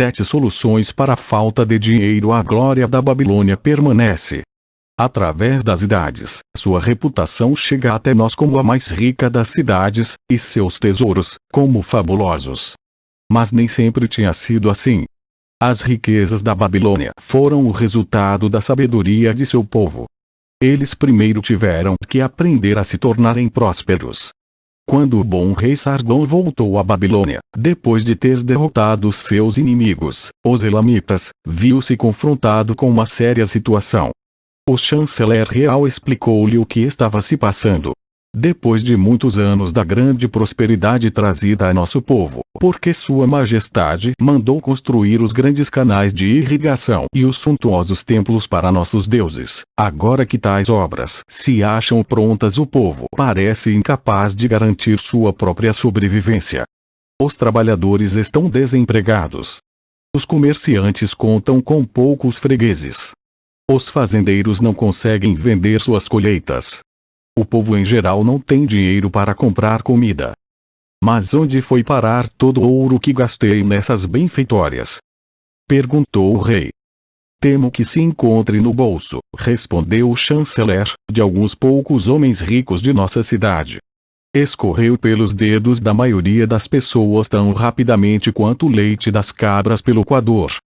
7 soluções para a falta de dinheiro. A glória da Babilônia permanece. Através das idades, sua reputação chega até nós como a mais rica das cidades, e seus tesouros, como fabulosos. Mas nem sempre tinha sido assim. As riquezas da Babilônia foram o resultado da sabedoria de seu povo. Eles primeiro tiveram que aprender a se tornarem prósperos. Quando o bom rei Sargão voltou à Babilônia, depois de ter derrotado seus inimigos, os elamitas, viu-se confrontado com uma séria situação. O chanceler real explicou-lhe o que estava se passando. Depois de muitos anos da grande prosperidade trazida a nosso povo, porque Sua Majestade mandou construir os grandes canais de irrigação e os suntuosos templos para nossos deuses, agora que tais obras se acham prontas, o povo parece incapaz de garantir sua própria sobrevivência. Os trabalhadores estão desempregados. Os comerciantes contam com poucos fregueses. Os fazendeiros não conseguem vender suas colheitas. O povo em geral não tem dinheiro para comprar comida. Mas onde foi parar todo o ouro que gastei nessas benfeitórias? Perguntou o rei. Temo que se encontre no bolso, respondeu o chanceler, de alguns poucos homens ricos de nossa cidade. Escorreu pelos dedos da maioria das pessoas tão rapidamente quanto o leite das cabras pelo coador.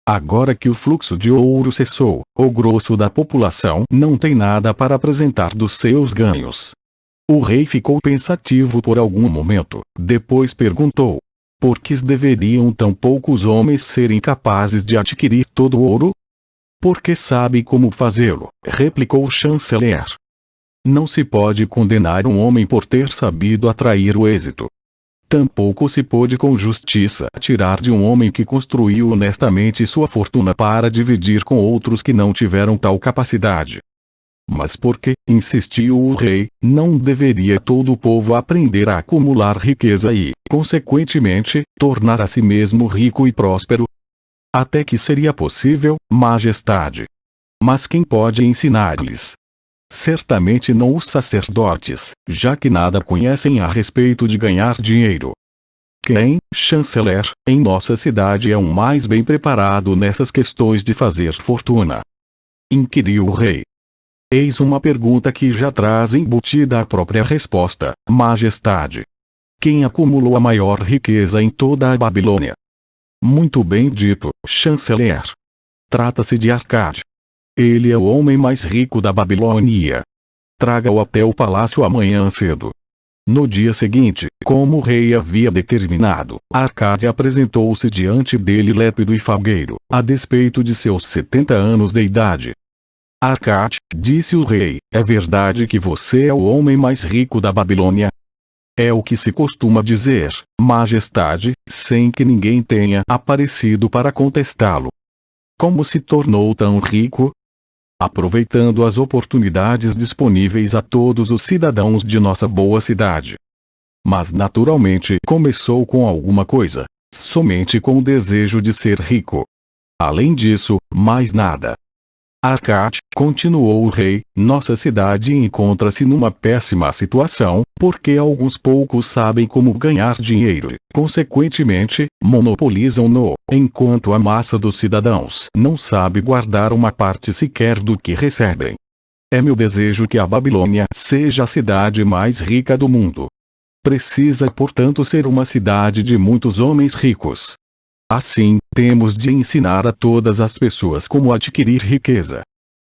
Agora que o fluxo de ouro cessou, o grosso da população não tem nada para apresentar dos seus ganhos. O rei ficou pensativo por algum momento, depois perguntou: por que deveriam tão poucos homens serem capazes de adquirir todo o ouro? Porque sabe como fazê-lo, replicou o chanceler. Não se pode condenar um homem por ter sabido atrair o êxito. Tampouco se pôde com justiça tirar de um homem que construiu honestamente sua fortuna para dividir com outros que não tiveram tal capacidade. Mas por que, insistiu o rei, não deveria todo o povo aprender a acumular riqueza e, consequentemente, tornar a si mesmo rico e próspero? Até que seria possível, majestade. Mas quem pode ensinar-lhes? Certamente não os sacerdotes, já que nada conhecem a respeito de ganhar dinheiro. Quem, chanceler, em nossa cidade é o mais bem preparado nessas questões de fazer fortuna? Inquiriu o rei. Eis uma pergunta que já traz embutida a própria resposta, majestade. Quem acumulou a maior riqueza em toda a Babilônia? Muito bem dito, chanceler. Trata-se de Arcade. Ele é o homem mais rico da Babilônia. Traga-o até o palácio amanhã cedo. No dia seguinte, como o rei havia determinado, Arcade apresentou-se diante dele lépido e fagueiro, a despeito de seus 70 anos de idade. Arcade, disse o rei, é verdade que você é o homem mais rico da Babilônia? É o que se costuma dizer, majestade, sem que ninguém tenha aparecido para contestá-lo. Como se tornou tão rico? Aproveitando as oportunidades disponíveis a todos os cidadãos de nossa boa cidade. Mas naturalmente começou com alguma coisa, somente com o desejo de ser rico. Além disso, mais nada. Arcade, continuou o rei, nossa cidade encontra-se numa péssima situação, porque alguns poucos sabem como ganhar dinheiro e, consequentemente, monopolizam-no, enquanto a massa dos cidadãos não sabe guardar uma parte sequer do que recebem. É meu desejo que a Babilônia seja a cidade mais rica do mundo. Precisa, portanto, ser uma cidade de muitos homens ricos. Assim, temos de ensinar a todas as pessoas como adquirir riqueza.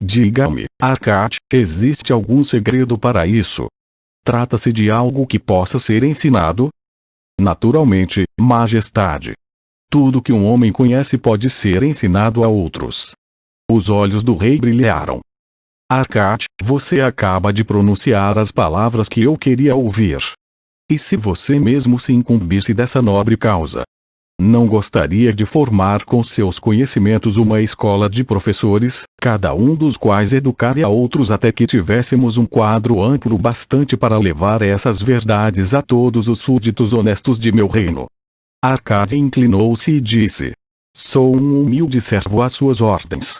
Diga-me, Arcade, existe algum segredo para isso? Trata-se de algo que possa ser ensinado? Naturalmente, majestade. Tudo que um homem conhece pode ser ensinado a outros. Os olhos do rei brilharam. Arcade, você acaba de pronunciar as palavras que eu queria ouvir. E se você mesmo se incumbisse dessa nobre causa? Não gostaria de formar com seus conhecimentos uma escola de professores, cada um dos quais educaria outros até que tivéssemos um quadro amplo bastante para levar essas verdades a todos os súditos honestos de meu reino? Arcade inclinou-se e disse: sou um humilde servo às suas ordens.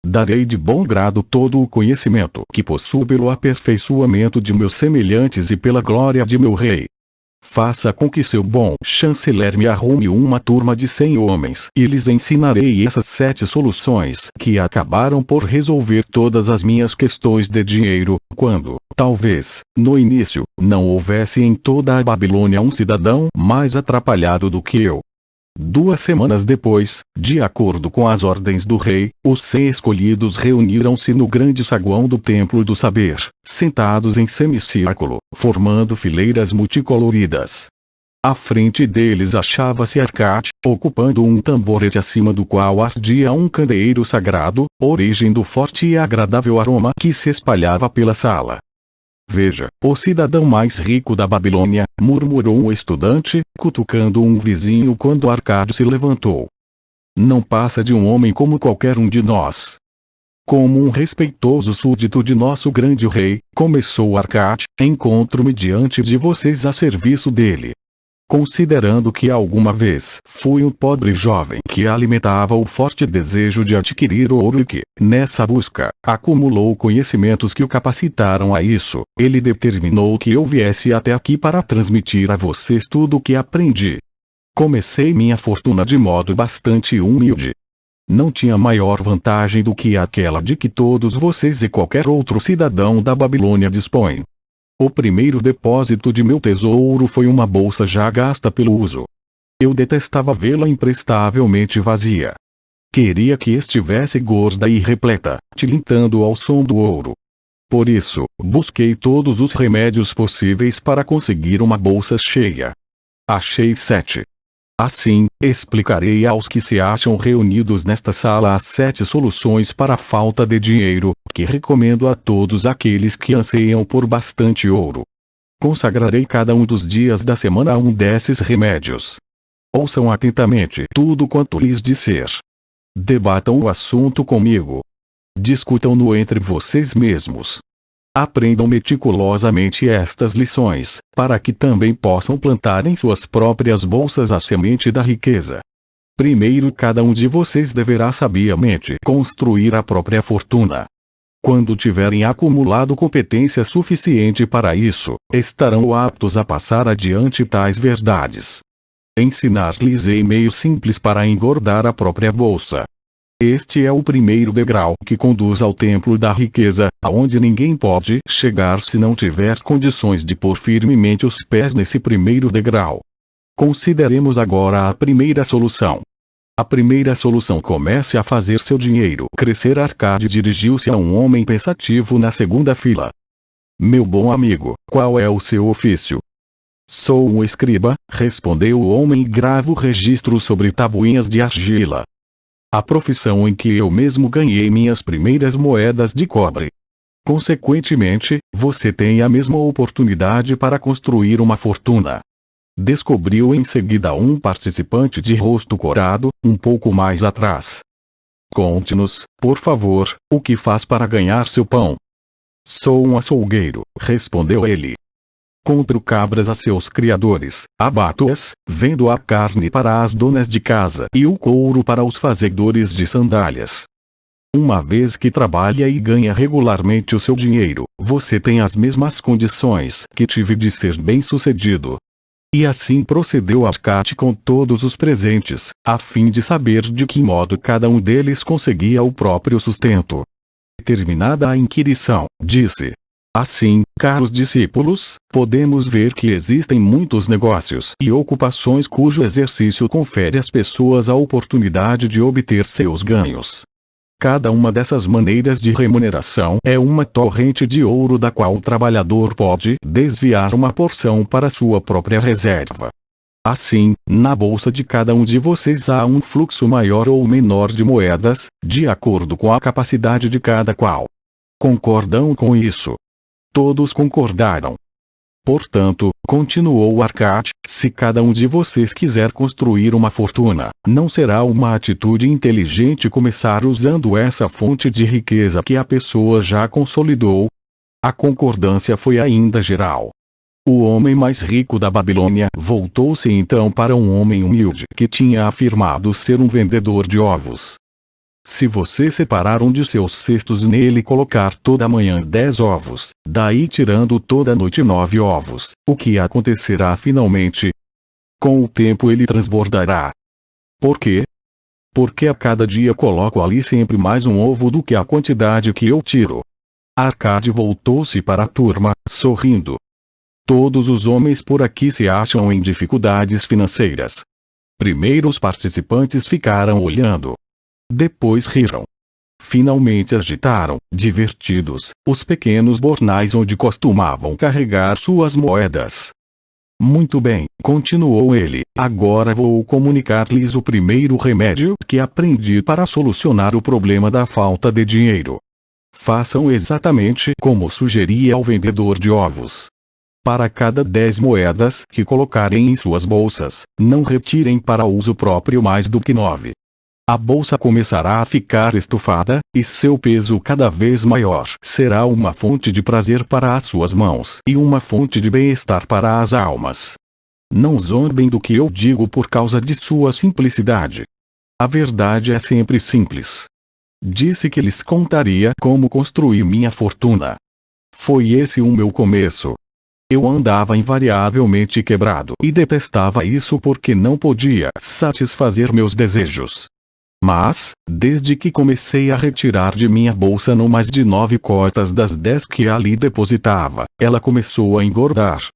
Darei de bom grado todo o conhecimento que possuo pelo aperfeiçoamento de meus semelhantes e pela glória de meu rei. Faça com que seu bom chanceler me arrume uma turma de 100 homens e lhes ensinarei essas 7 soluções que acabaram por resolver todas as minhas questões de dinheiro, quando, talvez, no início, não houvesse em toda a Babilônia um cidadão mais atrapalhado do que eu. 2 semanas depois, de acordo com as ordens do rei, os 100 escolhidos reuniram-se no grande saguão do Templo do Saber, sentados em semicírculo, formando fileiras multicoloridas. À frente deles achava-se Arcade, ocupando um tamborete acima do qual ardia um candeeiro sagrado, origem do forte e agradável aroma que se espalhava pela sala. Veja, o cidadão mais rico da Babilônia, murmurou um estudante, cutucando um vizinho quando Arcade se levantou. Não passa de um homem como qualquer um de nós. Como um respeitoso súdito de nosso grande rei, começou Arcade, encontro-me diante de vocês a serviço dele. Considerando que alguma vez fui um pobre jovem que alimentava o forte desejo de adquirir ouro e que, nessa busca, acumulou conhecimentos que o capacitaram a isso, ele determinou que eu viesse até aqui para transmitir a vocês tudo o que aprendi. Comecei minha fortuna de modo bastante humilde. Não tinha maior vantagem do que aquela de que todos vocês e qualquer outro cidadão da Babilônia dispõem. O primeiro depósito de meu tesouro foi uma bolsa já gasta pelo uso. Eu detestava vê-la imprestavelmente vazia. Queria que estivesse gorda e repleta, tilintando ao som do ouro. Por isso, busquei todos os remédios possíveis para conseguir uma bolsa cheia. Achei 7. Assim, explicarei aos que se acham reunidos nesta sala as 7 soluções para a falta de dinheiro, que recomendo a todos aqueles que anseiam por bastante ouro. Consagrarei cada um dos dias da semana a um desses remédios. Ouçam atentamente tudo quanto lhes disser. Debatam o assunto comigo. Discutam-no entre vocês mesmos. Aprendam meticulosamente estas lições, para que também possam plantar em suas próprias bolsas a semente da riqueza. Primeiro, cada um de vocês deverá sabiamente construir a própria fortuna. Quando tiverem acumulado competência suficiente para isso, estarão aptos a passar adiante tais verdades. Ensinar-lhes-ei meios simples para engordar a própria bolsa. Este é o primeiro degrau que conduz ao templo da riqueza, aonde ninguém pode chegar se não tiver condições de pôr firmemente os pés nesse primeiro degrau. Consideremos agora a primeira solução. A primeira solução: comece a fazer seu dinheiro crescer. Arcade dirigiu-se a um homem pensativo na segunda fila. Meu bom amigo, qual é o seu ofício? Sou um escriba, respondeu o homem, e gravo registros sobre tabuinhas de argila. A profissão em que eu mesmo ganhei minhas primeiras moedas de cobre. Consequentemente, você tem a mesma oportunidade para construir uma fortuna. Descobriu em seguida um participante de rosto corado, um pouco mais atrás. Conte-nos, por favor, o que faz para ganhar seu pão. Sou um açougueiro, respondeu ele. Compro cabras a seus criadores, abato-as, vendo a carne para as donas de casa e o couro para os fazedores de sandálias. Uma vez que trabalha e ganha regularmente o seu dinheiro, você tem as mesmas condições que tive de ser bem-sucedido. E assim procedeu Arcade com todos os presentes, a fim de saber de que modo cada um deles conseguia o próprio sustento. Terminada a inquirição, disse: assim, caros discípulos, podemos ver que existem muitos negócios e ocupações cujo exercício confere às pessoas a oportunidade de obter seus ganhos. Cada uma dessas maneiras de remuneração é uma torrente de ouro da qual o trabalhador pode desviar uma porção para sua própria reserva. Assim, na bolsa de cada um de vocês há um fluxo maior ou menor de moedas, de acordo com a capacidade de cada qual. Concordam com isso? Todos concordaram. Portanto, continuou Arcade, se cada um de vocês quiser construir uma fortuna, não será uma atitude inteligente começar usando essa fonte de riqueza que a pessoa já consolidou? A concordância foi ainda geral. O homem mais rico da Babilônia voltou-se então para um homem humilde que tinha afirmado ser um vendedor de ovos. Se você separar um de seus cestos e nele colocar toda manhã 10 ovos, daí tirando toda noite 9 ovos, o que acontecerá finalmente? Com o tempo ele transbordará. Por quê? Porque a cada dia coloco ali sempre mais um ovo do que a quantidade que eu tiro. Arcade voltou-se para a turma, sorrindo. Todos os homens por aqui se acham em dificuldades financeiras. Primeiro os participantes ficaram olhando. Depois riram. Finalmente agitaram, divertidos, os pequenos bornais onde costumavam carregar suas moedas. Muito bem, continuou ele, agora vou comunicar-lhes o primeiro remédio que aprendi para solucionar o problema da falta de dinheiro. Façam exatamente como sugeria ao vendedor de ovos. Para cada 10 moedas que colocarem em suas bolsas, não retirem para uso próprio mais do que 9. A bolsa começará a ficar estufada, e seu peso cada vez maior será uma fonte de prazer para as suas mãos e uma fonte de bem-estar para as almas. Não zombem do que eu digo por causa de sua simplicidade. A verdade é sempre simples. Disse que lhes contaria como construir minha fortuna. Foi esse o meu começo. Eu andava invariavelmente quebrado e detestava isso porque não podia satisfazer meus desejos. Mas, desde que comecei a retirar de minha bolsa não mais de 9 cotas das 10 que ali depositava, ela começou a engordar.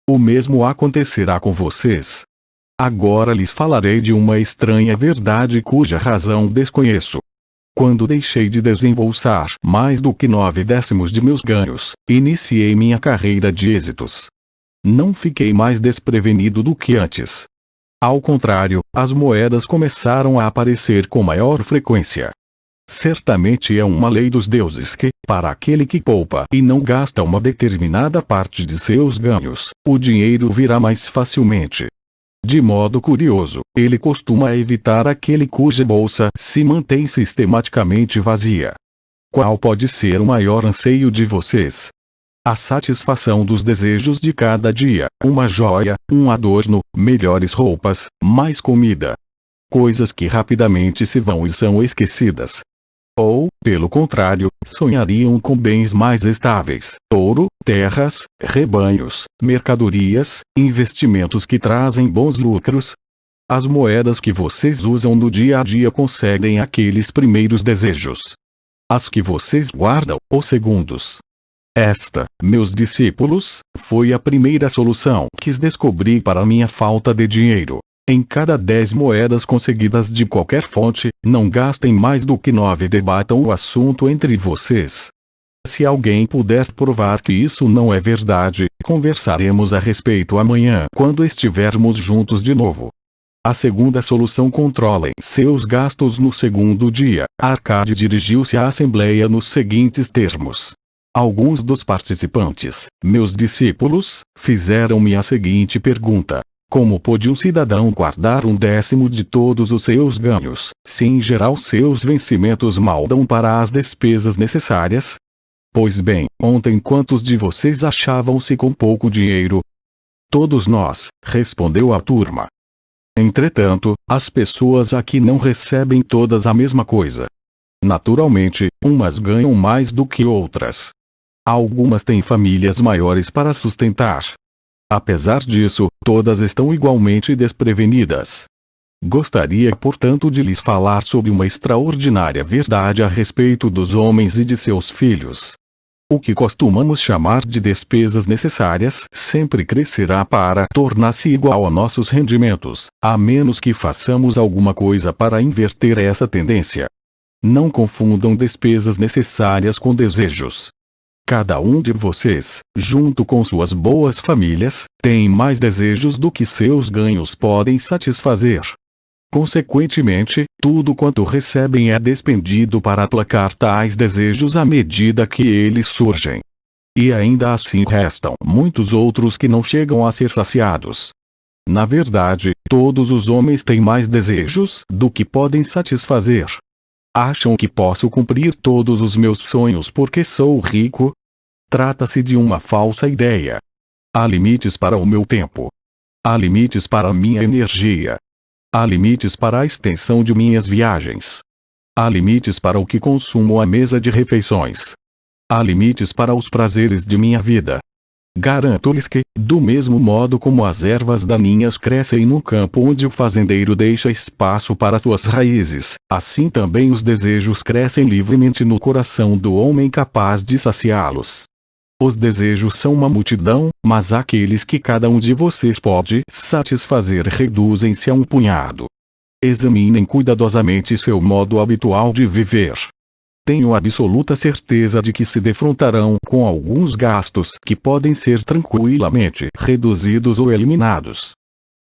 O mesmo acontecerá com vocês. Agora lhes falarei de uma estranha verdade cuja razão desconheço. Quando deixei de desembolsar mais do que 9/10 de meus ganhos, iniciei minha carreira de êxitos. Não fiquei mais desprevenido do que antes. Ao contrário, as moedas começaram a aparecer com maior frequência. Certamente é uma lei dos deuses que, para aquele que poupa e não gasta uma determinada parte de seus ganhos, o dinheiro virá mais facilmente. De modo curioso, ele costuma evitar aquele cuja bolsa se mantém sistematicamente vazia. Qual pode ser o maior anseio de vocês? A satisfação dos desejos de cada dia, uma joia, um adorno, melhores roupas, mais comida. Coisas que rapidamente se vão e são esquecidas. Ou, pelo contrário, sonhariam com bens mais estáveis, ouro, terras, rebanhos, mercadorias, investimentos que trazem bons lucros. As moedas que vocês usam no dia a dia concedem aqueles primeiros desejos. As que vocês guardam, os segundos. Esta, meus discípulos, foi a primeira solução que descobri para minha falta de dinheiro. Em cada 10 moedas conseguidas de qualquer fonte, não gastem mais do que 9. Debatam o assunto entre vocês. Se alguém puder provar que isso não é verdade, conversaremos a respeito amanhã quando estivermos juntos de novo. A segunda solução: controlem seus gastos no segundo dia. Arcade dirigiu-se à assembleia nos seguintes termos. Alguns dos participantes, meus discípulos, fizeram-me a seguinte pergunta: como pode um cidadão guardar 1/10 de todos os seus ganhos, se em geral seus vencimentos mal dão para as despesas necessárias? Pois bem, ontem quantos de vocês achavam-se com pouco dinheiro? Todos nós, respondeu a turma. Entretanto, as pessoas aqui não recebem todas a mesma coisa. Naturalmente, umas ganham mais do que outras. Algumas têm famílias maiores para sustentar. Apesar disso, todas estão igualmente desprevenidas. Gostaria, portanto, de lhes falar sobre uma extraordinária verdade a respeito dos homens e de seus filhos. O que costumamos chamar de despesas necessárias sempre crescerá para tornar-se igual a nossos rendimentos, a menos que façamos alguma coisa para inverter essa tendência. Não confundam despesas necessárias com desejos. Cada um de vocês, junto com suas boas famílias, tem mais desejos do que seus ganhos podem satisfazer. Consequentemente, tudo quanto recebem é despendido para aplacar tais desejos à medida que eles surgem. E ainda assim restam muitos outros que não chegam a ser saciados. Na verdade, todos os homens têm mais desejos do que podem satisfazer. Acham que posso cumprir todos os meus sonhos porque sou rico? Trata-se de uma falsa ideia. Há limites para o meu tempo. Há limites para a minha energia. Há limites para a extensão de minhas viagens. Há limites para o que consumo à mesa de refeições. Há limites para os prazeres de minha vida. Garanto-lhes que, do mesmo modo como as ervas daninhas crescem no campo onde o fazendeiro deixa espaço para suas raízes, assim também os desejos crescem livremente no coração do homem capaz de saciá-los. Os desejos são uma multidão, mas aqueles que cada um de vocês pode satisfazer reduzem-se a um punhado. Examinem cuidadosamente seu modo habitual de viver. Tenho absoluta certeza de que se defrontarão com alguns gastos que podem ser tranquilamente reduzidos ou eliminados.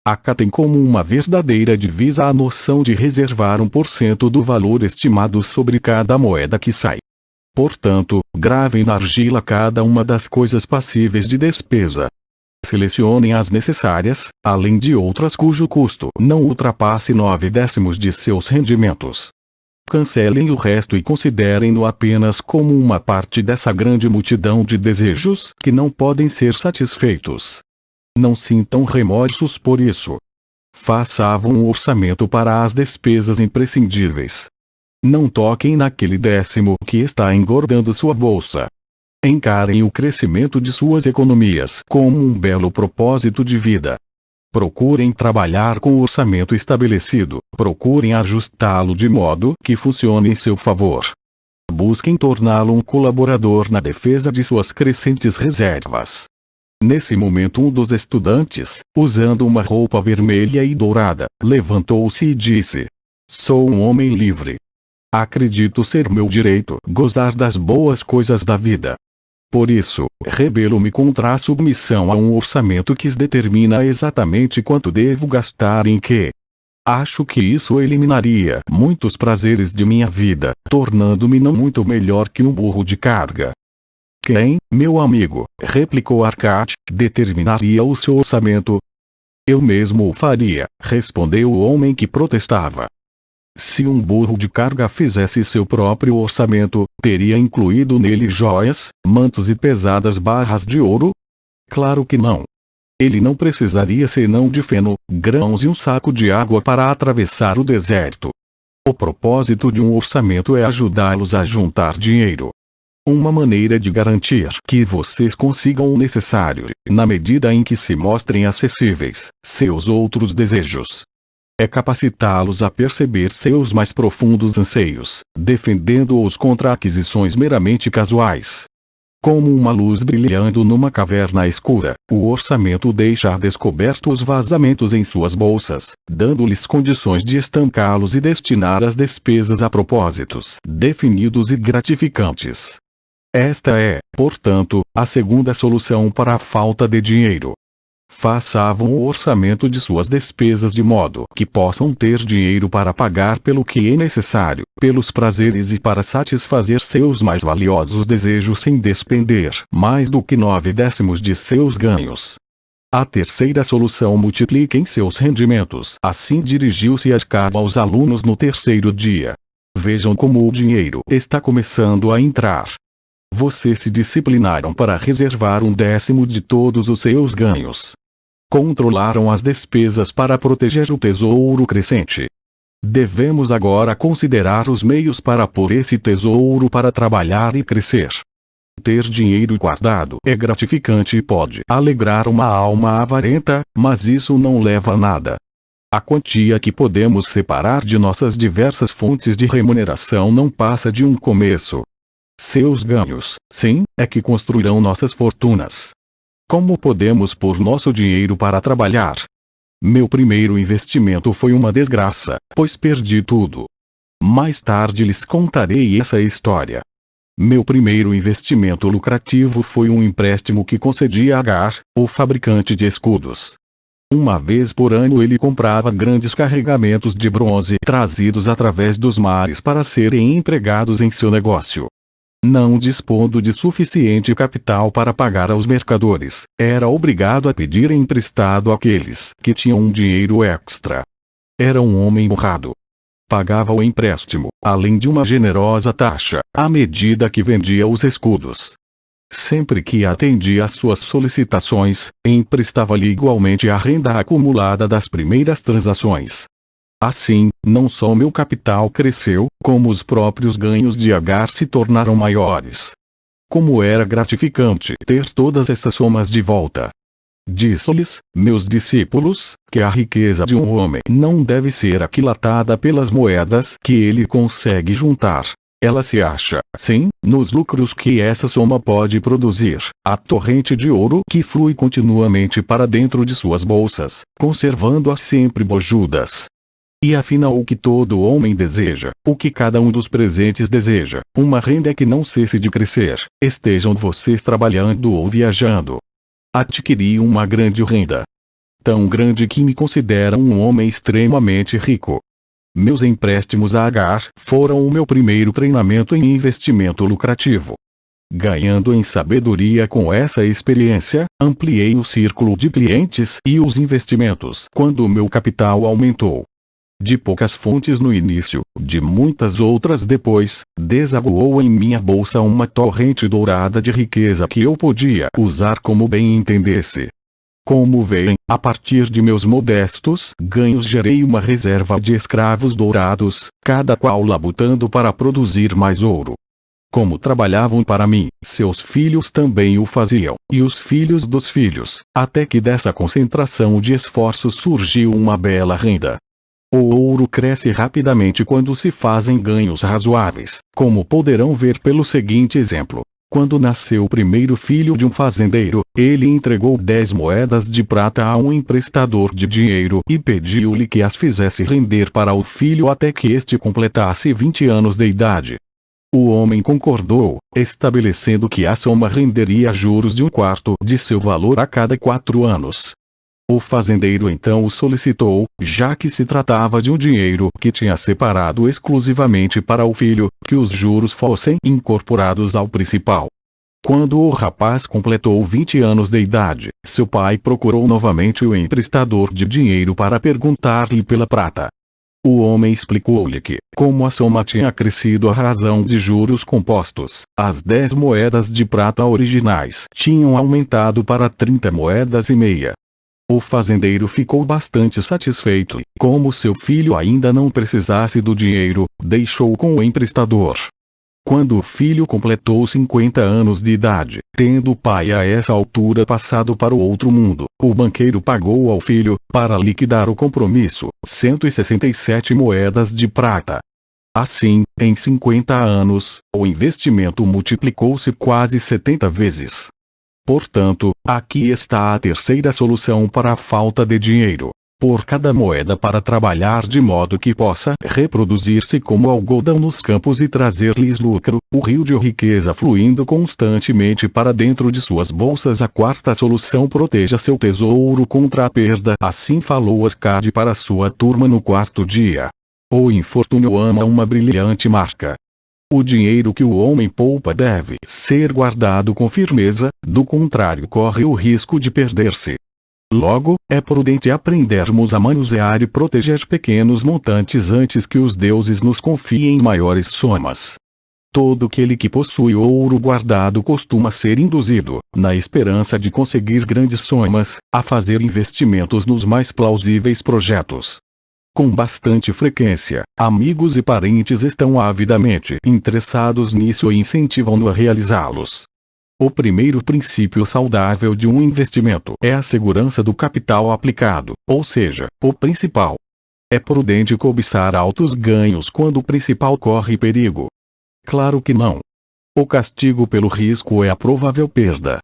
Acatem como uma verdadeira divisa a noção de reservar 1% do valor estimado sobre cada moeda que sai. Portanto, gravem na argila cada uma das coisas passíveis de despesa. Selecionem as necessárias, além de outras cujo custo não ultrapasse 9/10 de seus rendimentos. Cancelem o resto e considerem-no apenas como uma parte dessa grande multidão de desejos que não podem ser satisfeitos. Não sintam remorsos por isso. Façam um orçamento para as despesas imprescindíveis. Não toquem naquele 10º que está engordando sua bolsa. Encarem o crescimento de suas economias como um belo propósito de vida. Procurem trabalhar com o orçamento estabelecido, procurem ajustá-lo de modo que funcione em seu favor. Busquem torná-lo um colaborador na defesa de suas crescentes reservas. Nesse momento um dos estudantes, usando uma roupa vermelha e dourada, levantou-se e disse: "Sou um homem livre. Acredito ser meu direito gozar das boas coisas da vida. Por isso, rebelo-me contra a submissão a um orçamento que determina exatamente quanto devo gastar em quê. Acho que isso eliminaria muitos prazeres de minha vida, tornando-me não muito melhor que um burro de carga." "Quem, meu amigo," replicou Arcade, "determinaria o seu orçamento?" "Eu mesmo o faria," respondeu o homem que protestava. "Se um burro de carga fizesse seu próprio orçamento, teria incluído nele joias, mantos e pesadas barras de ouro? Claro que não. Ele não precisaria senão de feno, grãos e um saco de água para atravessar o deserto. O propósito de um orçamento é ajudá-los a juntar dinheiro. Uma maneira de garantir que vocês consigam o necessário, na medida em que se mostrem acessíveis, seus outros desejos. É capacitá-los a perceber seus mais profundos anseios, defendendo-os contra aquisições meramente casuais. Como uma luz brilhando numa caverna escura, o orçamento deixa descoberto os vazamentos em suas bolsas, dando-lhes condições de estancá-los e destinar as despesas a propósitos definidos e gratificantes. Esta é, portanto, a segunda solução para a falta de dinheiro. Façam o orçamento de suas despesas de modo que possam ter dinheiro para pagar pelo que é necessário, pelos prazeres e para satisfazer seus mais valiosos desejos sem despender mais do que 9/10 de seus ganhos. A terceira solução: multipliquem seus rendimentos. Assim dirigiu-se Arcade aos alunos no terceiro dia. Vejam como o dinheiro está começando a entrar. Vocês se disciplinaram para reservar 1/10 de todos os seus ganhos. Controlaram as despesas para proteger o tesouro crescente. Devemos agora considerar os meios para pôr esse tesouro para trabalhar e crescer. Ter dinheiro guardado é gratificante e pode alegrar uma alma avarenta, mas isso não leva a nada. A quantia que podemos separar de nossas diversas fontes de remuneração não passa de um começo. Seus ganhos, sim, é que construirão nossas fortunas. Como podemos pôr nosso dinheiro para trabalhar? Meu primeiro investimento foi uma desgraça, pois perdi tudo. Mais tarde lhes contarei essa história. Meu primeiro investimento lucrativo foi um empréstimo que concedi a Agar, o fabricante de escudos. Uma vez por ano ele comprava grandes carregamentos de bronze trazidos através dos mares para serem empregados em seu negócio. Não dispondo de suficiente capital para pagar aos mercadores, era obrigado a pedir emprestado àqueles que tinham um dinheiro extra. Era um homem honrado. Pagava o empréstimo, além de uma generosa taxa, à medida que vendia os escudos. Sempre que atendia às suas solicitações, emprestava-lhe igualmente a renda acumulada das primeiras transações. Assim, não só meu capital cresceu, como os próprios ganhos de Agar se tornaram maiores. Como era gratificante ter todas essas somas de volta! Disse-lhes, meus discípulos, que a riqueza de um homem não deve ser aquilatada pelas moedas que ele consegue juntar. Ela se acha, sim, nos lucros que essa soma pode produzir, a torrente de ouro que flui continuamente para dentro de suas bolsas, conservando-as sempre bojudas. E afinal o que todo homem deseja, o que cada um dos presentes deseja, uma renda que não cesse de crescer, estejam vocês trabalhando ou viajando. Adquiri uma grande renda. Tão grande que me considera um homem extremamente rico. Meus empréstimos a Agar foram o meu primeiro treinamento em investimento lucrativo. Ganhando em sabedoria com essa experiência, ampliei o círculo de clientes e os investimentos quando o meu capital aumentou. De poucas fontes no início, de muitas outras depois, desaguou em minha bolsa uma torrente dourada de riqueza que eu podia usar como bem entendesse. Como veem, a partir de meus modestos ganhos gerei uma reserva de escravos dourados, cada qual labutando para produzir mais ouro. Como trabalhavam para mim, seus filhos também o faziam, e os filhos dos filhos, até que dessa concentração de esforços surgiu uma bela renda. O ouro cresce rapidamente quando se fazem ganhos razoáveis, como poderão ver pelo seguinte exemplo. Quando nasceu o primeiro filho de um fazendeiro, ele entregou 10 moedas de prata a um emprestador de dinheiro e pediu-lhe que as fizesse render para o filho até que este completasse 20 anos de idade. O homem concordou, estabelecendo que a soma renderia juros de 1/4 de seu valor a cada 4 anos. O fazendeiro então o solicitou, já que se tratava de um dinheiro que tinha separado exclusivamente para o filho, que os juros fossem incorporados ao principal. Quando o rapaz completou 20 anos de idade, seu pai procurou novamente o emprestador de dinheiro para perguntar-lhe pela prata. O homem explicou-lhe que, como a soma tinha crescido à razão de juros compostos, as 10 moedas de prata originais tinham aumentado para 30 moedas e meia. O fazendeiro ficou bastante satisfeito e, como seu filho ainda não precisasse do dinheiro, deixou com o emprestador. Quando o filho completou 50 anos de idade, tendo o pai a essa altura passado para o outro mundo, o banqueiro pagou ao filho, para liquidar o compromisso, 167 moedas de prata. Assim, em 50 anos, o investimento multiplicou-se quase 70 vezes. Portanto, aqui está a terceira solução para a falta de dinheiro. Por cada moeda para trabalhar de modo que possa reproduzir-se como algodão nos campos e trazer-lhes lucro, o rio de riqueza fluindo constantemente para dentro de suas bolsas. A quarta solução: proteja seu tesouro contra a perda. Assim falou Arcade para sua turma no quarto dia. O infortúnio ama uma brilhante marca. O dinheiro que o homem poupa deve ser guardado com firmeza, do contrário corre o risco de perder-se. Logo, é prudente aprendermos a manusear e proteger pequenos montantes antes que os deuses nos confiem maiores somas. Todo aquele que possui ouro guardado costuma ser induzido, na esperança de conseguir grandes somas, a fazer investimentos nos mais plausíveis projetos. Com bastante frequência, amigos e parentes estão avidamente interessados nisso e incentivam-no a realizá-los. O primeiro princípio saudável de um investimento é a segurança do capital aplicado, ou seja, o principal. É prudente cobiçar altos ganhos quando o principal corre perigo? Claro que não. O castigo pelo risco é a provável perda.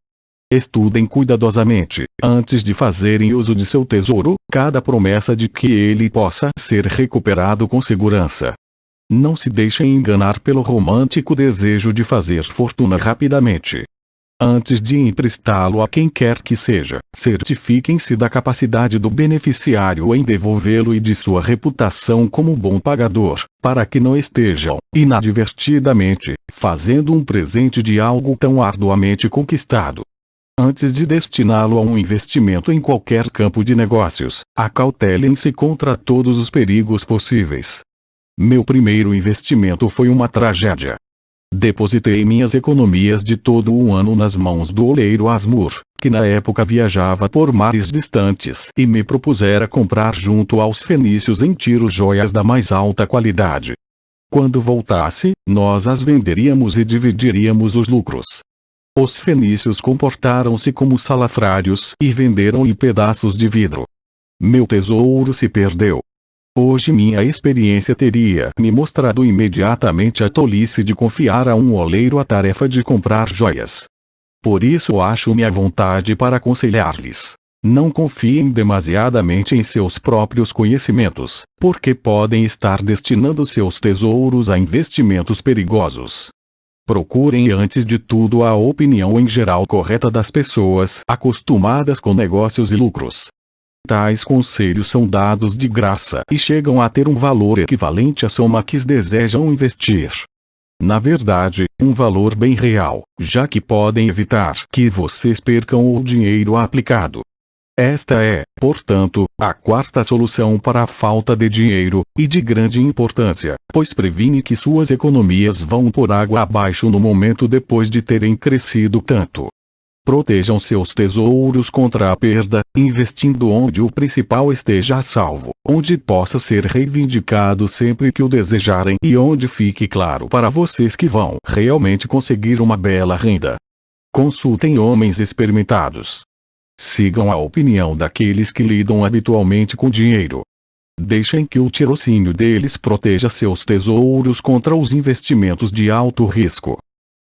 Estudem cuidadosamente, antes de fazerem uso de seu tesouro, cada promessa de que ele possa ser recuperado com segurança. Não se deixem enganar pelo romântico desejo de fazer fortuna rapidamente. Antes de emprestá-lo a quem quer que seja, certifiquem-se da capacidade do beneficiário em devolvê-lo e de sua reputação como bom pagador, para que não estejam, inadvertidamente, fazendo um presente de algo tão arduamente conquistado. Antes de destiná-lo a um investimento em qualquer campo de negócios, acautelem-se contra todos os perigos possíveis. Meu primeiro investimento foi uma tragédia. Depositei minhas economias de todo o ano nas mãos do oleiro Asmur, que na época viajava por mares distantes e me propusera comprar junto aos fenícios em Tiro joias da mais alta qualidade. Quando voltasse, nós as venderíamos e dividiríamos os lucros. Os fenícios comportaram-se como salafrários e venderam-lhe pedaços de vidro. Meu tesouro se perdeu. Hoje minha experiência teria me mostrado imediatamente a tolice de confiar a um oleiro a tarefa de comprar joias. Por isso acho-me à vontade para aconselhar-lhes: não confiem demasiadamente em seus próprios conhecimentos, porque podem estar destinando seus tesouros a investimentos perigosos. Procurem antes de tudo a opinião em geral correta das pessoas acostumadas com negócios e lucros. Tais conselhos são dados de graça e chegam a ter um valor equivalente à soma que desejam investir. Na verdade, um valor bem real, já que podem evitar que vocês percam o dinheiro aplicado. Esta é, portanto, a quarta solução para a falta de dinheiro, e de grande importância, pois previne que suas economias vão por água abaixo no momento depois de terem crescido tanto. Protejam seus tesouros contra a perda, investindo onde o principal esteja a salvo, onde possa ser reivindicado sempre que o desejarem e onde fique claro para vocês que vão realmente conseguir uma bela renda. Consultem homens experimentados. Sigam a opinião daqueles que lidam habitualmente com dinheiro. Deixem que o tirocínio deles proteja seus tesouros contra os investimentos de alto risco.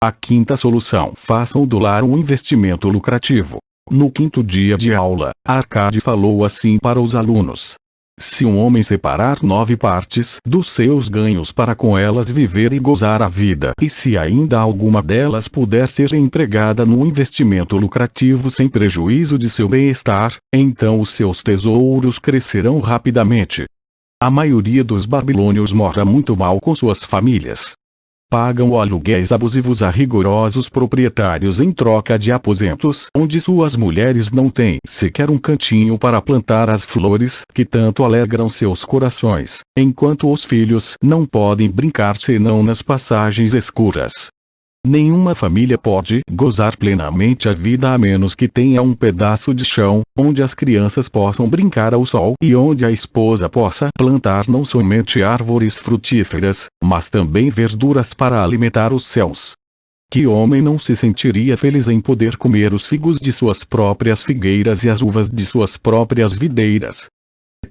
A quinta solução: façam do lar um investimento lucrativo. No quinto dia de aula, Arcade falou assim para os alunos: se um homem separar 9 partes dos seus ganhos para com elas viver e gozar a vida, e se ainda alguma delas puder ser empregada num investimento lucrativo sem prejuízo de seu bem-estar, então os seus tesouros crescerão rapidamente. A maioria dos babilônios mora muito mal com suas famílias. Pagam aluguéis abusivos a rigorosos proprietários em troca de aposentos onde suas mulheres não têm sequer um cantinho para plantar as flores que tanto alegram seus corações, enquanto os filhos não podem brincar senão nas passagens escuras. Nenhuma família pode gozar plenamente a vida a menos que tenha um pedaço de chão, onde as crianças possam brincar ao sol e onde a esposa possa plantar não somente árvores frutíferas, mas também verduras para alimentar os céus. Que homem não se sentiria feliz em poder comer os figos de suas próprias figueiras e as uvas de suas próprias videiras?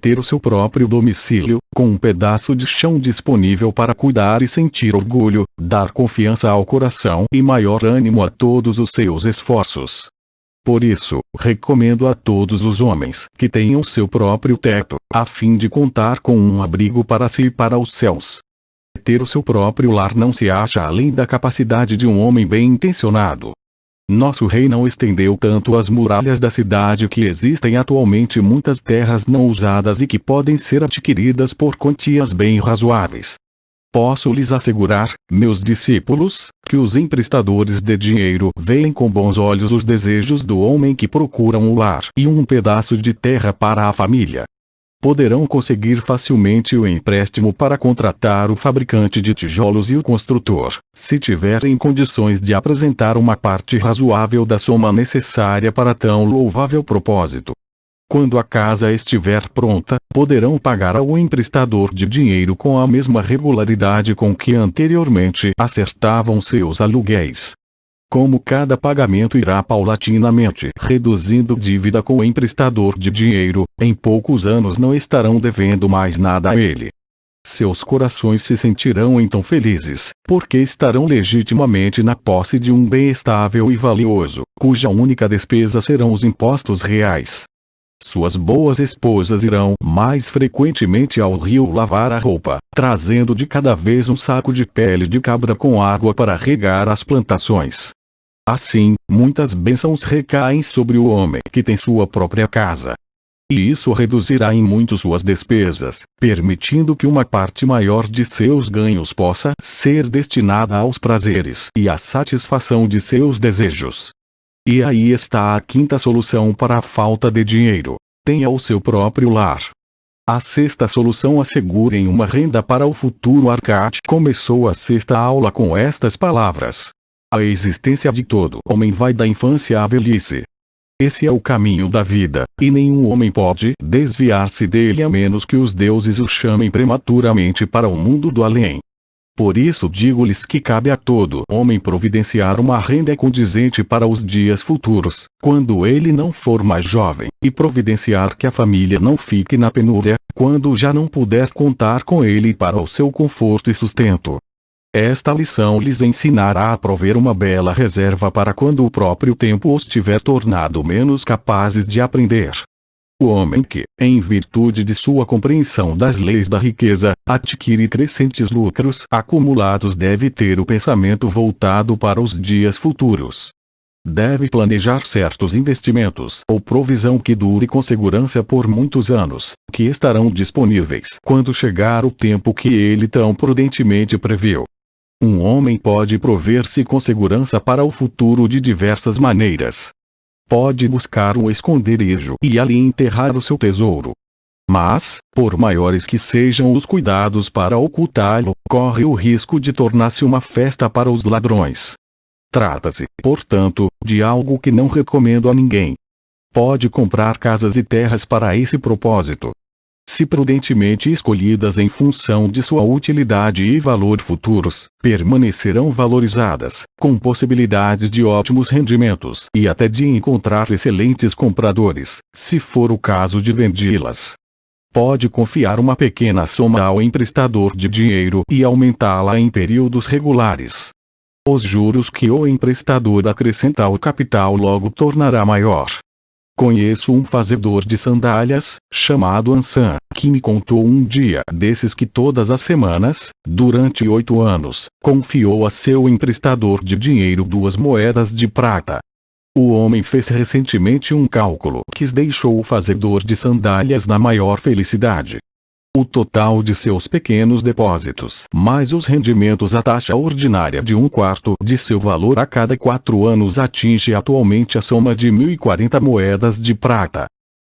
Ter o seu próprio domicílio, com um pedaço de chão disponível para cuidar e sentir orgulho, dar confiança ao coração e maior ânimo a todos os seus esforços. Por isso, recomendo a todos os homens que tenham seu próprio teto, a fim de contar com um abrigo para si e para os céus. Ter o seu próprio lar não se acha além da capacidade de um homem bem-intencionado. Nosso rei não estendeu tanto as muralhas da cidade que existem atualmente muitas terras não usadas e que podem ser adquiridas por quantias bem razoáveis. Posso lhes assegurar, meus discípulos, que os emprestadores de dinheiro veem com bons olhos os desejos do homem que procura um lar e um pedaço de terra para a família. Poderão conseguir facilmente o empréstimo para contratar o fabricante de tijolos e o construtor, se tiverem condições de apresentar uma parte razoável da soma necessária para tão louvável propósito. Quando a casa estiver pronta, poderão pagar ao emprestador de dinheiro com a mesma regularidade com que anteriormente acertavam seus aluguéis. Como cada pagamento irá paulatinamente reduzindo dívida com o emprestador de dinheiro, em poucos anos não estarão devendo mais nada a ele. Seus corações se sentirão então felizes, porque estarão legitimamente na posse de um bem estável e valioso, cuja única despesa serão os impostos reais. Suas boas esposas irão mais frequentemente ao rio lavar a roupa, trazendo de cada vez um saco de pele de cabra com água para regar as plantações. Assim, muitas bênçãos recaem sobre o homem que tem sua própria casa. E isso reduzirá em muito suas despesas, permitindo que uma parte maior de seus ganhos possa ser destinada aos prazeres e à satisfação de seus desejos. E aí está a quinta solução para a falta de dinheiro: tenha o seu próprio lar. A sexta solução: assegurem uma renda para o futuro. Arcade começou a sexta aula com estas palavras: a existência de todo homem vai da infância à velhice. Esse é o caminho da vida, e nenhum homem pode desviar-se dele a menos que os deuses o chamem prematuramente para o mundo do além. Por isso digo-lhes que cabe a todo homem providenciar uma renda condizente para os dias futuros, quando ele não for mais jovem, e providenciar que a família não fique na penúria, quando já não puder contar com ele para o seu conforto e sustento. Esta lição lhes ensinará a prover uma bela reserva para quando o próprio tempo os tiver tornado menos capazes de aprender. O homem que, em virtude de sua compreensão das leis da riqueza, adquire crescentes lucros acumulados deve ter o pensamento voltado para os dias futuros. Deve planejar certos investimentos ou provisão que dure com segurança por muitos anos, que estarão disponíveis quando chegar o tempo que ele tão prudentemente previu. Um homem pode prover-se com segurança para o futuro de diversas maneiras. Pode buscar um esconderijo e ali enterrar o seu tesouro. Mas, por maiores que sejam os cuidados para ocultá-lo, corre o risco de tornar-se uma festa para os ladrões. Trata-se, portanto, de algo que não recomendo a ninguém. Pode comprar casas e terras para esse propósito. Se prudentemente escolhidas em função de sua utilidade e valor futuros, permanecerão valorizadas, com possibilidades de ótimos rendimentos e até de encontrar excelentes compradores, se for o caso de vendê-las. Pode confiar uma pequena soma ao emprestador de dinheiro e aumentá-la em períodos regulares. Os juros que o emprestador acrescenta ao capital logo tornará maior. Conheço um fazedor de sandálias, chamado Ansan, que me contou um dia desses que todas as semanas, durante 8 anos, confiou a seu emprestador de dinheiro 2 moedas de prata. O homem fez recentemente um cálculo que deixou o fazedor de sandálias na maior felicidade. O total de seus pequenos depósitos, mais os rendimentos à taxa ordinária de 1/4 de seu valor a cada 4 anos, atinge atualmente a soma de 1.040 moedas de prata.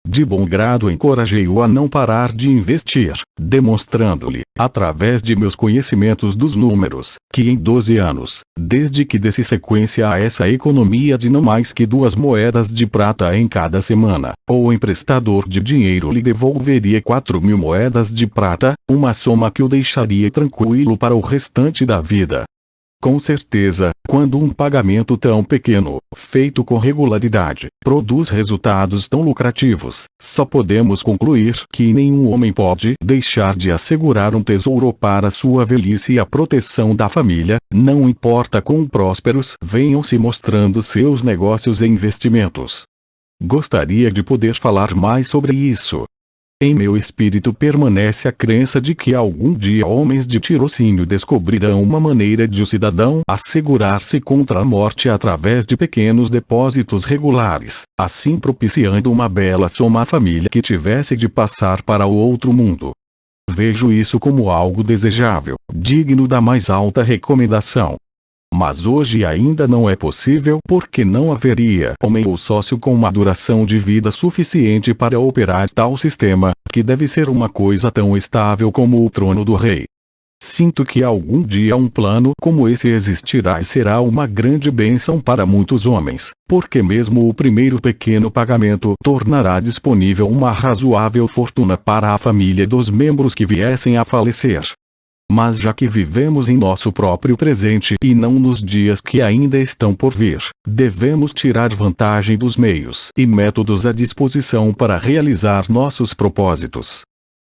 De bom grado encorajei-o a não parar de investir, demonstrando-lhe, através de meus conhecimentos dos números, que em 12 anos, desde que desse sequência a essa economia de não mais que 2 moedas de prata em cada semana, o emprestador de dinheiro lhe devolveria 4.000 moedas de prata, uma soma que o deixaria tranquilo para o restante da vida. Com certeza, quando um pagamento tão pequeno, feito com regularidade, produz resultados tão lucrativos, só podemos concluir que nenhum homem pode deixar de assegurar um tesouro para sua velhice e a proteção da família, não importa quão prósperos venham se mostrando seus negócios e investimentos. Gostaria de poder falar mais sobre isso. Em meu espírito permanece a crença de que algum dia homens de tirocínio descobrirão uma maneira de o cidadão assegurar-se contra a morte através de pequenos depósitos regulares, assim propiciando uma bela soma à família que tivesse de passar para o outro mundo. Vejo isso como algo desejável, digno da mais alta recomendação. Mas hoje ainda não é possível porque não haveria homem ou sócio com uma duração de vida suficiente para operar tal sistema, que deve ser uma coisa tão estável como o trono do rei. Sinto que algum dia um plano como esse existirá e será uma grande bênção para muitos homens, porque mesmo o primeiro pequeno pagamento tornará disponível uma razoável fortuna para a família dos membros que viessem a falecer. Mas já que vivemos em nosso próprio presente e não nos dias que ainda estão por vir, devemos tirar vantagem dos meios e métodos à disposição para realizar nossos propósitos.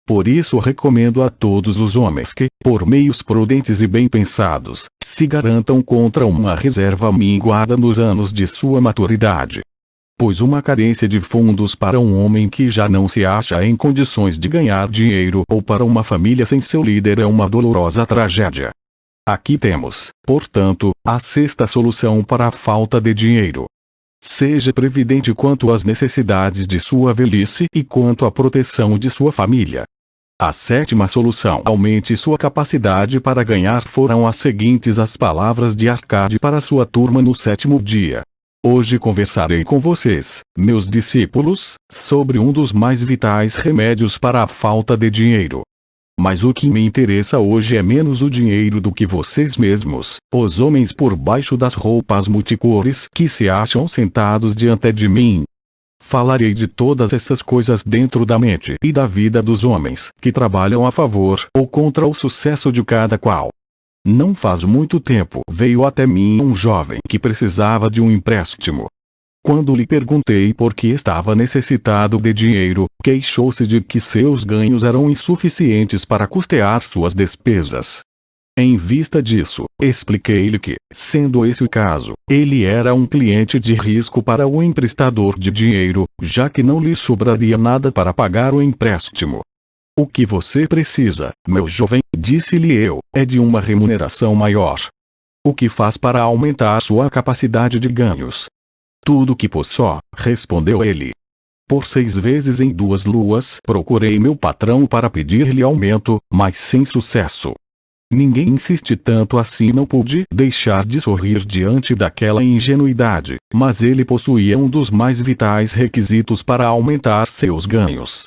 Por isso recomendo a todos os homens que, por meios prudentes e bem pensados, se garantam contra uma reserva minguada nos anos de sua maturidade. Pois uma carência de fundos para um homem que já não se acha em condições de ganhar dinheiro ou para uma família sem seu líder é uma dolorosa tragédia. Aqui temos, portanto, a sexta solução para a falta de dinheiro. Seja previdente quanto às necessidades de sua velhice e quanto à proteção de sua família. A sétima solução: aumente sua capacidade para ganhar. Foram as seguintes as palavras de Arcade para sua turma no 7º dia. Hoje conversarei com vocês, meus discípulos, sobre um dos mais vitais remédios para a falta de dinheiro. Mas o que me interessa hoje é menos o dinheiro do que vocês mesmos, os homens por baixo das roupas multicores que se acham sentados diante de mim. Falarei de todas essas coisas dentro da mente e da vida dos homens que trabalham a favor ou contra o sucesso de cada qual. Não faz muito tempo veio até mim um jovem que precisava de um empréstimo. Quando lhe perguntei por que estava necessitado de dinheiro, queixou-se de que seus ganhos eram insuficientes para custear suas despesas. Em vista disso, expliquei-lhe que, sendo esse o caso, ele era um cliente de risco para o emprestador de dinheiro, já que não lhe sobraria nada para pagar o empréstimo. O que você precisa, meu jovem, disse-lhe eu, é de uma remuneração maior. O que faz para aumentar sua capacidade de ganhos? Tudo que possó, respondeu ele. Por 6 vezes em 2 luas procurei meu patrão para pedir-lhe aumento, mas sem sucesso. Ninguém insiste tanto assim. Não pude deixar de sorrir diante daquela ingenuidade, mas ele possuía um dos mais vitais requisitos para aumentar seus ganhos.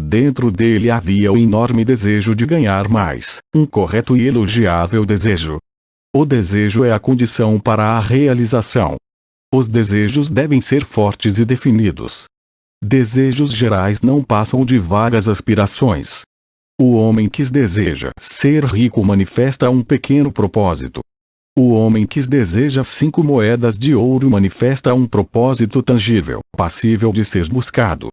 Dentro dele havia o enorme desejo de ganhar mais, um correto e elogiável desejo. O desejo é a condição para a realização. Os desejos devem ser fortes e definidos. Desejos gerais não passam de vagas aspirações. O homem que deseja ser rico manifesta um pequeno propósito. O homem que deseja 5 moedas de ouro manifesta um propósito tangível, passível de ser buscado.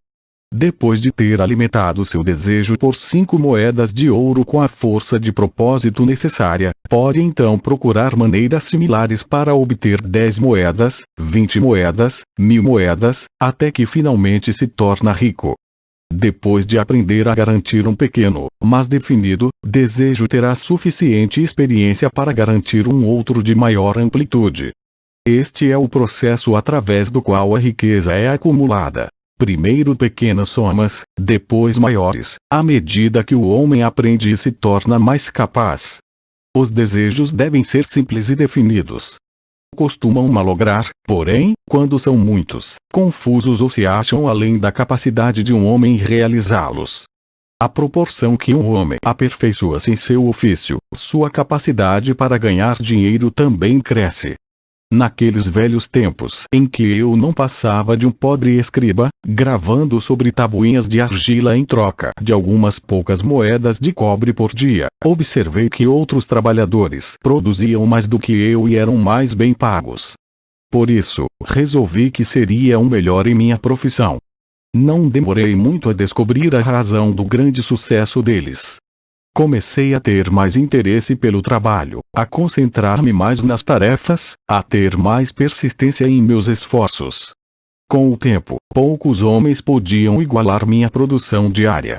Depois de ter alimentado seu desejo por 5 moedas de ouro com a força de propósito necessária, pode então procurar maneiras similares para obter 10 moedas, 20 moedas, 1000 moedas, até que finalmente se torna rico. Depois de aprender a garantir um pequeno, mas definido, desejo, terá suficiente experiência para garantir um outro de maior amplitude. Este é o processo através do qual a riqueza é acumulada. Primeiro pequenas somas, depois maiores, à medida que o homem aprende e se torna mais capaz. Os desejos devem ser simples e definidos. Costumam malograr, porém, quando são muitos, confusos ou se acham além da capacidade de um homem realizá-los. À proporção que um homem aperfeiçoa-se em seu ofício, sua capacidade para ganhar dinheiro também cresce. Naqueles velhos tempos em que eu não passava de um pobre escriba, gravando sobre tabuinhas de argila em troca de algumas poucas moedas de cobre por dia, observei que outros trabalhadores produziam mais do que eu e eram mais bem pagos. Por isso, resolvi que seria um melhor em minha profissão. Não demorei muito a descobrir a razão do grande sucesso deles. Comecei a ter mais interesse pelo trabalho, a concentrar-me mais nas tarefas, a ter mais persistência em meus esforços. Com o tempo, poucos homens podiam igualar minha produção diária.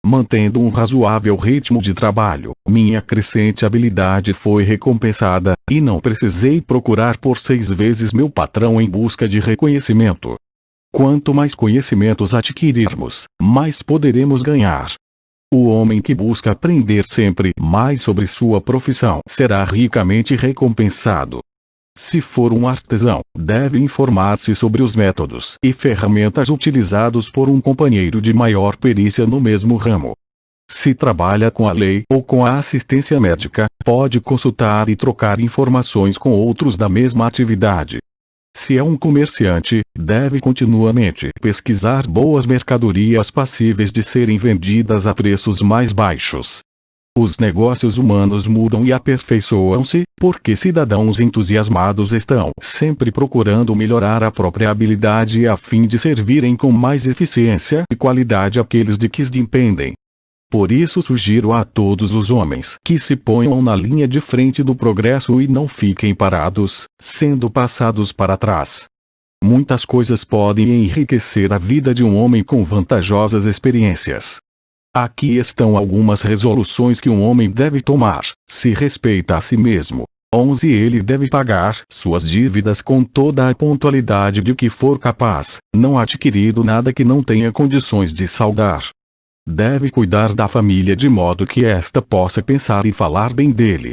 Mantendo um razoável ritmo de trabalho, minha crescente habilidade foi recompensada, e não precisei procurar por 6 vezes meu patrão em busca de reconhecimento. Quanto mais conhecimentos adquirirmos, mais poderemos ganhar. O homem que busca aprender sempre mais sobre sua profissão será ricamente recompensado. Se for um artesão, deve informar-se sobre os métodos e ferramentas utilizados por um companheiro de maior perícia no mesmo ramo. Se trabalha com a lei ou com a assistência médica, pode consultar e trocar informações com outros da mesma atividade. Se é um comerciante, deve continuamente pesquisar boas mercadorias passíveis de serem vendidas a preços mais baixos. Os negócios humanos mudam e aperfeiçoam-se, porque cidadãos entusiasmados estão sempre procurando melhorar a própria habilidade a fim de servirem com mais eficiência e qualidade aqueles de que dependem. Por isso sugiro a todos os homens que se ponham na linha de frente do progresso e não fiquem parados, sendo passados para trás. Muitas coisas podem enriquecer a vida de um homem com vantajosas experiências. Aqui estão algumas resoluções que um homem deve tomar, se respeita a si mesmo. 11. Ele deve pagar suas dívidas com toda a pontualidade de que for capaz, não adquirindo nada que não tenha condições de saldar. Deve cuidar da família de modo que esta possa pensar e falar bem dele.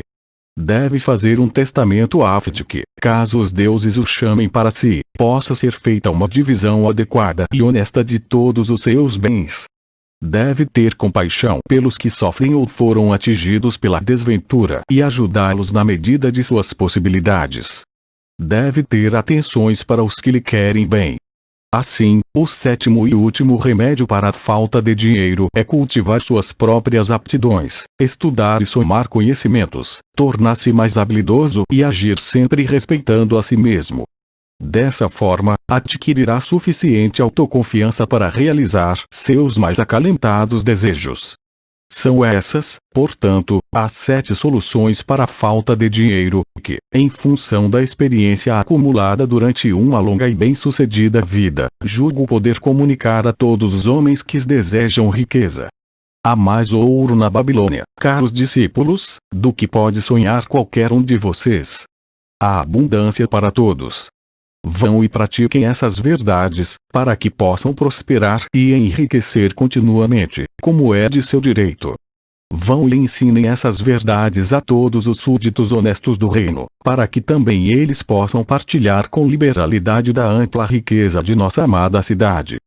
Deve fazer um testamento a fim de que, caso os deuses o chamem para si, possa ser feita uma divisão adequada e honesta de todos os seus bens. Deve ter compaixão pelos que sofrem ou foram atingidos pela desventura e ajudá-los na medida de suas possibilidades. Deve ter atenções para os que lhe querem bem. Assim, o sétimo e último remédio para a falta de dinheiro é cultivar suas próprias aptidões, estudar e somar conhecimentos, tornar-se mais habilidoso e agir sempre respeitando a si mesmo. Dessa forma, adquirirá suficiente autoconfiança para realizar seus mais acalentados desejos. São essas, portanto, as 7 soluções para a falta de dinheiro, que, em função da experiência acumulada durante uma longa e bem-sucedida vida, julgo poder comunicar a todos os homens que desejam riqueza. Há mais ouro na Babilônia, caros discípulos, do que pode sonhar qualquer um de vocês. Há abundância para todos. Vão e pratiquem essas verdades, para que possam prosperar e enriquecer continuamente, como é de seu direito. Vão e ensinem essas verdades a todos os súditos honestos do reino, para que também eles possam partilhar com liberalidade da ampla riqueza de nossa amada cidade.